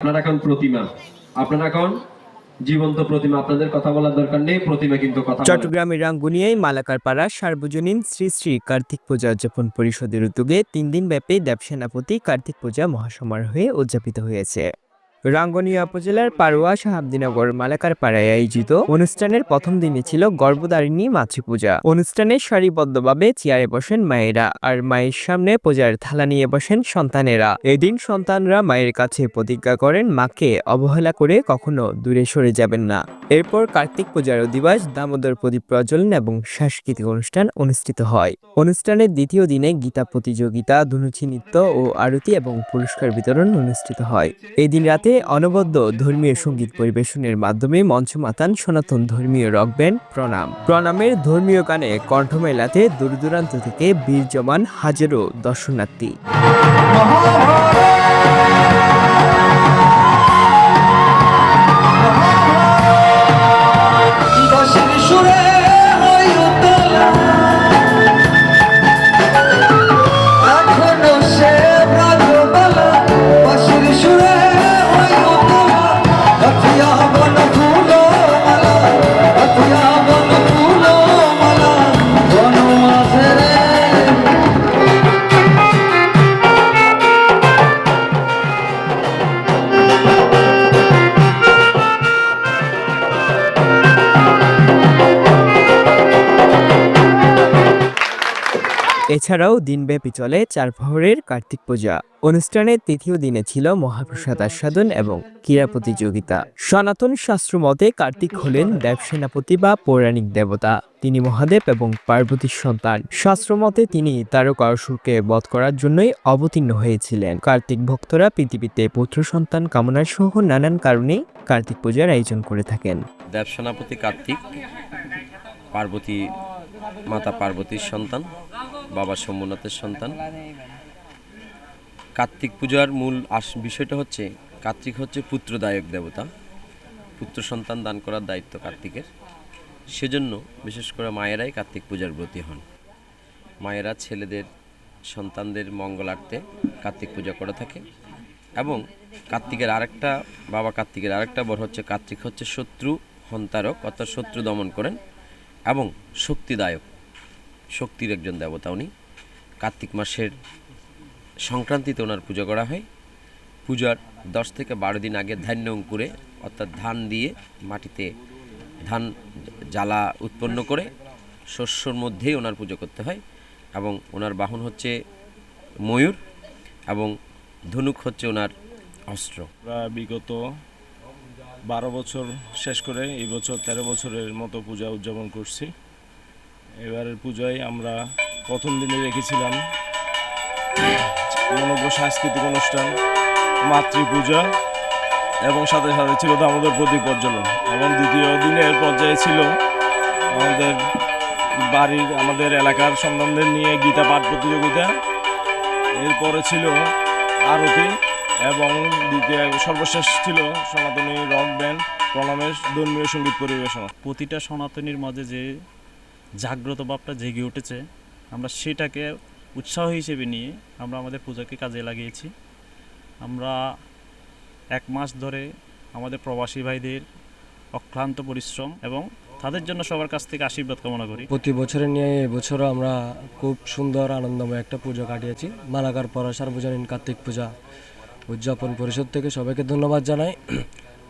আপনারা এখন প্রতিমা, আপনারা এখন জীবন্ত প্রতিমা। আপনাদের কথা বলার দরকার নেই, প্রতিমা কিন্তু কথা বলে। চট্টগ্রামের রাঙ্গুনিয়ায় মালাকারপাড়া সার্বজনীন শ্রী শ্রী কার্তিক পূজা উদযাপন পরিষদের উদ্যোগে ৩ দিন ব্যাপী দেবসেনাপতি কার্তিক পূজা মহাসমারোহে উদযাপিত হয়েছে। রাঙ্গুনিয়া উপজেলার পারুয়া শাহাবদীনগর মালাকারপাড়ায় আয়োজিত অনুষ্ঠানের প্রথম দিনে ছিল গর্ভধারিণী মাতৃপূজা। অনুষ্ঠানে সারিবদ্ধভাবে চেয়ারে বসেন মায়েরা, আর মায়ের সামনে পূজার থালা নিয়ে বসেন সন্তানেরা। এদিন সন্তানরা মায়ের কাছে প্রতিজ্ঞা করেন মাকে অবহেলা করে কখনো দূরে সরে যাবেন না। এরপর কার্তিক পূজার অধিবাস, দামোদর প্রদীপ প্রজ্বলন এবং সাংস্কৃতিক অনুষ্ঠান অনুষ্ঠিত হয়। অনুষ্ঠানের দ্বিতীয় দিনে গীতা প্রতিযোগিতা, ধনুচি নৃত্য ও আরতি এবং পুরস্কার বিতরণ অনুষ্ঠিত হয়। এই দিন রাতে অনবদ্য ধর্মীয় সঙ্গীত পরিবেশনের মাধ্যমে মঞ্চ মাতান সনাতন ধর্মীয় রক ব্যান্ড প্রণাম। প্রণামের ধর্মীয় গানে কণ্ঠ মেলাতে দূর দূরান্ত থেকে ভিড় জমান হাজারো দর্শনার্থী। এছাড়াও দিনব্যাপী চলে 4 প্রহরের কার্তিক পূজা। অনুষ্ঠানের তৃতীয় দিনে ছিল মহাপ্রসাদ আস্বাদন এবং ক্রীড়া প্রতিযোগিতা। সনাতন শাস্ত্র মতে কার্তিক হলেন দেবসেনাপতি বা পৌরাণিক দেবতা। তিনি মহাদেব এবং পার্বতীর সন্তান। শাস্ত্র মতে তিনি তারকাসুরকে বধ করার জন্যই অবতীর্ণ হয়েছিলেন। কার্তিক ভক্তরা পৃথিবীতে পুত্র সন্তান কামনার সহ নানান কারণে কার্তিক পূজার আয়োজন করে থাকেন। দেবসেনাপতি কার্তিক পার্বতী মাতা পার্বতীর সন্তান, বাবা শম্ভুনাথের সন্তান। কার্তিক পূজার মূল বিষয়টা হচ্ছে কার্তিক হচ্ছে পুত্রদায়ক দেবতা। পুত্র সন্তান দান করার দায়িত্ব কার্তিকের। সেজন্য বিশেষ করে মায়েরাই কার্তিক পূজার ব্রতী হন। মায়েরা ছেলেদের সন্তানদের মঙ্গলার্থে কার্তিক পূজা করে থাকে। এবং কার্তিকের আরেকটা বর হচ্ছে কার্তিক হচ্ছে শত্রু হন্তারক, অর্থাৎ শত্রু দমন করেন এবং শক্তিদায়ক, শক্তির একজন দেবতা উনি। কার্তিক মাসের সংক্রান্তিতে ওনার পূজা করা হয়। পূজার 10 থেকে 12 দিন আগে ধান্য অঙ্কুরে, অর্থাৎ ধান দিয়ে মাটিতে ধান জ্বালা উৎপন্ন করে শস্যর মধ্যেই ওনার পুজো করতে হয়। এবং ওনার বাহন হচ্ছে ময়ূর এবং ধনুক হচ্ছে ওনার অস্ত্র। বিগত 12 বছর শেষ করে এই বছর 13 বছরের মতো পূজা উদযাপন করছি। এবারের পূজায় আমরা প্রথম দিনে রেখেছিলাম মনোজ্ঞ সাংস্কৃতিক অনুষ্ঠান, মাতৃপূজা এবং সাথে সাথে ছিল দামোদর প্রদীপ প্রজ্বলন। এবং দ্বিতীয় দিনের পর্যায়ে ছিল আমাদের এলাকার সন্তানদের নিয়ে গীতা পাঠ প্রতিযোগিতা। এরপরে ছিল আরতি এবং সর্বশেষ ছিল সনাতনী রক ব্যান্ড প্রণামের ধর্মীয় সঙ্গীত পরিবেশন। প্রতিটা সনাতনীর মাঝে যে জাগ্রত ভাবটা জেগে উঠেছে, আমরা সেটাকে উৎসাহ হিসেবে নিয়ে আমরা আমাদের পূজাকে কাজে লাগিয়েছি। আমরা 1 মাস ধরে আমাদের প্রবাসী ভাইদের অক্লান্ত পরিশ্রম এবং তাদের জন্য সবার কাছ থেকে আশীর্বাদ কামনা করি। প্রতি বছরের নিয়ে এবছরও আমরা খুব সুন্দর আনন্দময় একটা পুজো কাটিয়েছি। মালাকারপাড়া সার্বজনীন কার্তিক পূজা উদযাপন পরিষদ থেকে সবাইকে ধন্যবাদ জানাই।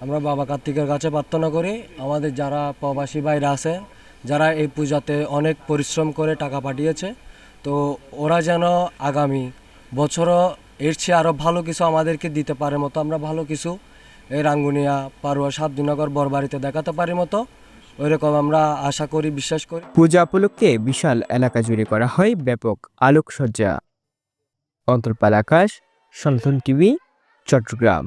আমরা বাবা কার্তিকের কাছে প্রার্থনা করি আমাদের যারা প্রবাসী ভাইরা আছে, যারা এই পূজাতে অনেক পরিশ্রম করে টাকা পাঠিয়েছে, তো ওরা যেন আগামী বছরও এর চেয়ে আরও ভালো কিছু আমাদেরকে দিতে পারে মতো, আমরা ভালো কিছু এই রাঙ্গুনিয়া পারুয়া শাহাবদীনগর বরবাড়িতে দেখাতে পারি মতো ওইরকম আমরা আশা করি, বিশ্বাস করি। পূজা উপলক্ষে বিশাল এলাকা জুড়ে করা হয় ব্যাপক আলোকসজ্জা। অন্তর্পাল আকাশ, সনাতন টিভি, চট্টগ্রাম।